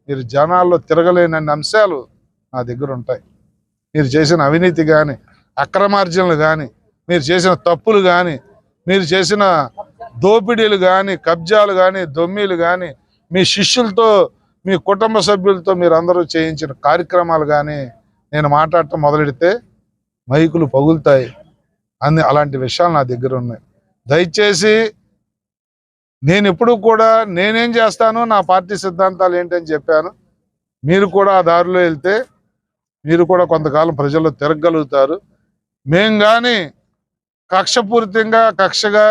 మీరు జనాల్లో తిరగలేనన్ని అంశాలు నా దగ్గర ఉంటాయి. మీరు చేసిన అవినీతి కానీ, అక్రమార్జనలు కానీ, మీరు చేసిన తప్పులు కానీ, మీరు చేసిన దోపిడీలు కానీ, కబ్జాలు కానీ, దొమ్మీలు కానీ, మీ శిష్యులతో, మీ కుటుంబ సభ్యులతో మీరు అందరూ చేయించిన కార్యక్రమాలు కానీ నేను మాట్లాడటం మొదలెడితే మైకులు పగులుతాయి. అలాంటి విషయాలు నా దగ్గర ఉన్నాయి. దయచేసి నేను ఎప్పుడు కూడా నేనేం చేస్తాను, నా పార్టీ సిద్ధాంతాలు ఏంటని చెప్పాను. మీరు కూడా ఆ దారిలో వెళ్తే మీరు కూడా కొంతకాలం ప్రజల్లో తిరగలుగుతారు. మేము కానీ కక్షగా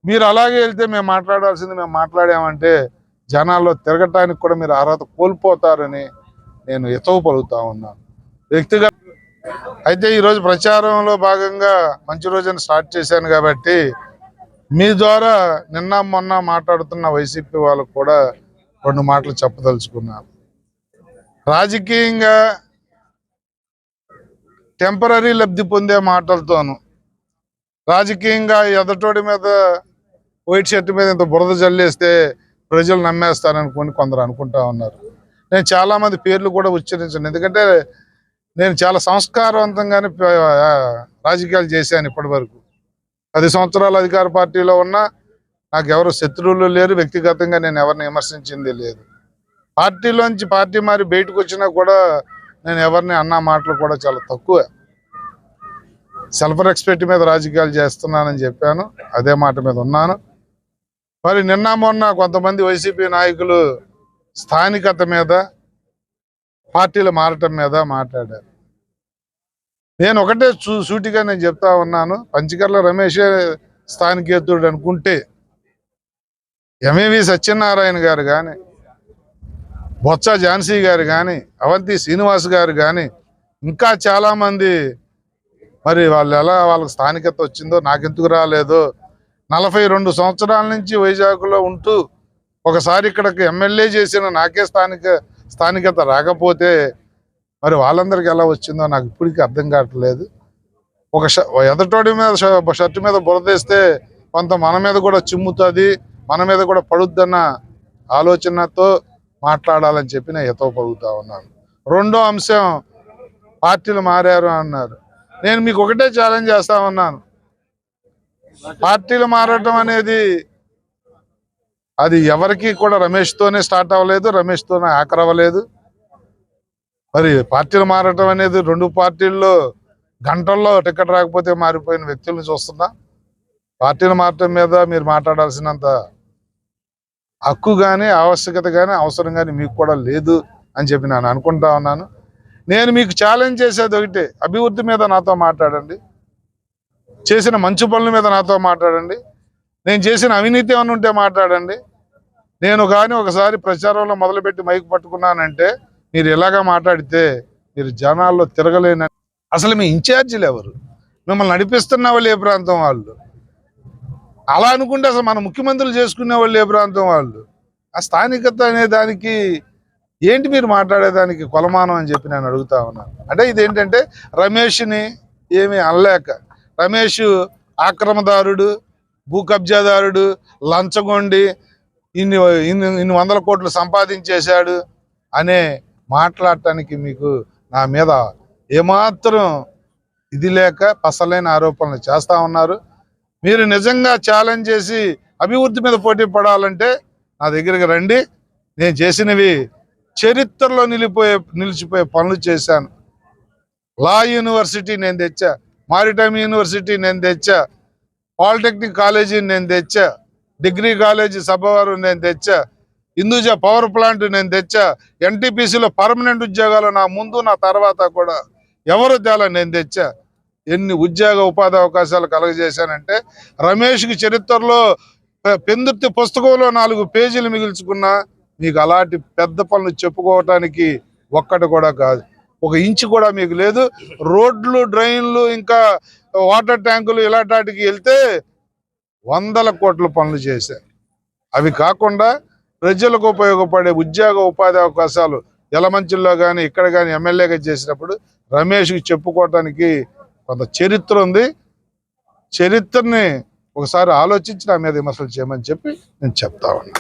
మీరు అలాగే వెళ్తే మేము మాట్లాడాల్సింది మేము మాట్లాడామంటే జనాల్లో తిరగటానికి కూడా మీరు అర్హత కోల్పోతారని నేను ఎతవు పలుకుతా ఉన్నాను వ్యక్తిగత. అయితే ఈరోజు ప్రచారంలో భాగంగా మంచి రోజున స్టార్ట్ చేశాను కాబట్టి మీ ద్వారా నిన్న మొన్న మాట్లాడుతున్న వైసీపీ వాళ్ళకు కూడా 2 మాటలు చెప్పదలుచుకున్నాను. రాజకీయంగా టెంపరీ లబ్ధి పొందే మాటలతోనూ, రాజకీయంగా ఎదటోడి మీద వైట్ షర్ట్ మీద ఇంత బురద జల్లేస్తే ప్రజలు నమ్మేస్తారనుకొని కొందరు అనుకుంటా ఉన్నారు. నేను చాలామంది పేర్లు కూడా ఉచ్చరించాను, ఎందుకంటే నేను చాలా సంస్కారవంతంగానే రాజకీయాలు చేశాను. ఇప్పటి వరకు 10 సంవత్సరాలు అధికార పార్టీలో ఉన్నా నాకు ఎవరు శత్రువులు లేరు. వ్యక్తిగతంగా నేను ఎవరిని విమర్శించింది లేదు. పార్టీలోంచి పార్టీ మారి బయటకు వచ్చినా కూడా నేను ఎవరిని అన్న మాటలు కూడా చాలా తక్కువ. సెల్ఫ్ రెస్పెక్ట్ మీద రాజకీయాలు చేస్తున్నానని చెప్పాను, అదే మాట మీద ఉన్నాను. మరి నిన్న మొన్న కొంతమంది వైసీపీ నాయకులు స్థానికత మీద, పార్టీలు మారటం మీద మాట్లాడారు. నేను ఒకటే సూటిగా నేను చెప్తా ఉన్నాను, పంచకర్ల రమేషే స్థానికేతుడు అనుకుంటే ఎంఏవి సత్యనారాయణ గారు కానీ, బొత్స ఝాన్సీ గారు కానీ, అవంతి శ్రీనివాస్ గారు కానీ, ఇంకా చాలామంది మరి వాళ్ళకి స్థానికత వచ్చిందో నాకెందుకు రాలేదో, 42 సంవత్సరాల నుంచి వైజాగ్లో ఉంటూ ఒకసారి ఇక్కడికి ఎమ్మెల్యే చేసిన నాకే స్థానికత రాకపోతే మరి వాళ్ళందరికీ ఎలా వచ్చిందో నాకు ఇప్పటికీ అర్థం కావట్లేదు. ఎదటోడి మీద షర్టు మీద బురదేస్తే కొంత మన మీద కూడా చిమ్ముతుంది, మన మీద కూడా పడుద్దన్న ఆలోచనతో మాట్లాడాలని చెప్పి నేను ఎతో పలుకుతా ఉన్నాను. రెండో అంశం, పార్టీలు మారారు అన్నారు. నేను మీకు ఒకటే ఛాలెంజ్ చేస్తా ఉన్నాను, పార్టీలు మారటం అనేది అది ఎవరికి కూడా రమేష్తోనే స్టార్ట్ అవ్వలేదు, రమేష్తోనే ఆఖరవ్వలేదు. మరి పార్టీలు మారటం అనేది 2 పార్టీల్లో గంటల్లో టికెట్ రాకపోతే మారిపోయిన వ్యక్తులను చూస్తున్నా. పార్టీలు మారటం మీద మీరు మాట్లాడాల్సినంత హక్కు కానీ, ఆవశ్యకత కానీ, అవసరం కానీ మీకు కూడా లేదు అని చెప్పి నేను అనుకుంటా ఉన్నాను. నేను మీకు ఛాలెంజ్ చేసేది ఒకటే, అభివృద్ధి మీద నాతో మాట్లాడండి, చేసిన మంచి పనుల మీద నాతో మాట్లాడండి, నేను చేసిన అవినీతి ఏమైనా ఉంటే మాట్లాడండి. నేను కానీ ఒకసారి ప్రచారంలో మొదలుపెట్టి మైక్ పట్టుకున్నానంటే మీరు ఇలాగా మాట్లాడితే మీరు జనాల్లో తిరగలేనని. అసలు మీ ఇన్ఛార్జీలు ఎవరు, మిమ్మల్ని నడిపిస్తున్న వాళ్ళు ఏ ప్రాంతం వాళ్ళు, అలా అనుకుంటే అసలు మన ముఖ్యమంత్రులు చేసుకునే వాళ్ళు ఏ ప్రాంతం వాళ్ళు, ఆ స్థానికత అనే దానికి ఏంటి మీరు మాట్లాడేదానికి కొలమానం అని చెప్పి నేను అడుగుతా ఉన్నాను. అంటే ఇదేంటంటే రమేష్ని ఏమీ అనలేక, రమేష్ ఆక్రమదారుడు, భూ కబ్జాదారుడు, లంచగొండి, ఇన్ని వందల కోట్లు సంపాదించేశాడు అనే మాట్లాడటానికి మీకు నా మీద ఏమాత్రం ఇది లేక పసలేని ఆరోపణలు చేస్తూ ఉన్నారు. మీరు నిజంగా ఛాలెంజ్ చేసి అభివృద్ధి మీద పోటీ పడాలంటే నా దగ్గరికి రండి. నేను చేసినవి చరిత్రలో నిలిచిపోయే పనులు చేశాను. లా యూనివర్సిటీ నేను తెచ్చా, మారిటైమ్ యూనివర్సిటీ నేను తెచ్చా, పాలిటెక్నిక్ కాలేజీ నేను తెచ్చా, డిగ్రీ కాలేజీ సభవారు నేను తెచ్చా, హిందూజా పవర్ ప్లాంట్ నేను తెచ్చా, ఎన్టీపీసీలో పర్మనెంట్ ఉద్యోగాలు నా ముందు నా తర్వాత కూడా ఎవరు తేలా నేను తెచ్చా. ఎన్ని ఉద్యోగ ఉపాధి అవకాశాలు కలగజేశానంటే రమేష్కి చరిత్రలో పెందుర్తి పుస్తకంలో 4 పేజీలు మిగిల్చుకున్నా మీకు అలాంటి పెద్ద పనులు చెప్పుకోవటానికి ఒక్కటి కూడా కాదు, 1 ఇంచు కూడా మీకు లేదు. రోడ్లు, డ్రైన్లు, ఇంకా వాటర్ ట్యాంకులు ఇలాంటికి వెళ్తే 100ల కోట్ల పనులు చేశారు. అవి కాకుండా ప్రజలకు ఉపయోగపడే ఉద్యోగ ఉపాధి అవకాశాలు యలమంచిలో కానీ ఇక్కడ కానీ ఎమ్మెల్యేగా చేసినప్పుడు రమేష్కి చెప్పుకోవటానికి కొంత చరిత్ర ఉంది. చరిత్రని ఒకసారి ఆలోచించి నా మీద విమర్శలు చేయమని చెప్పి నేను చెప్తా ఉన్నా.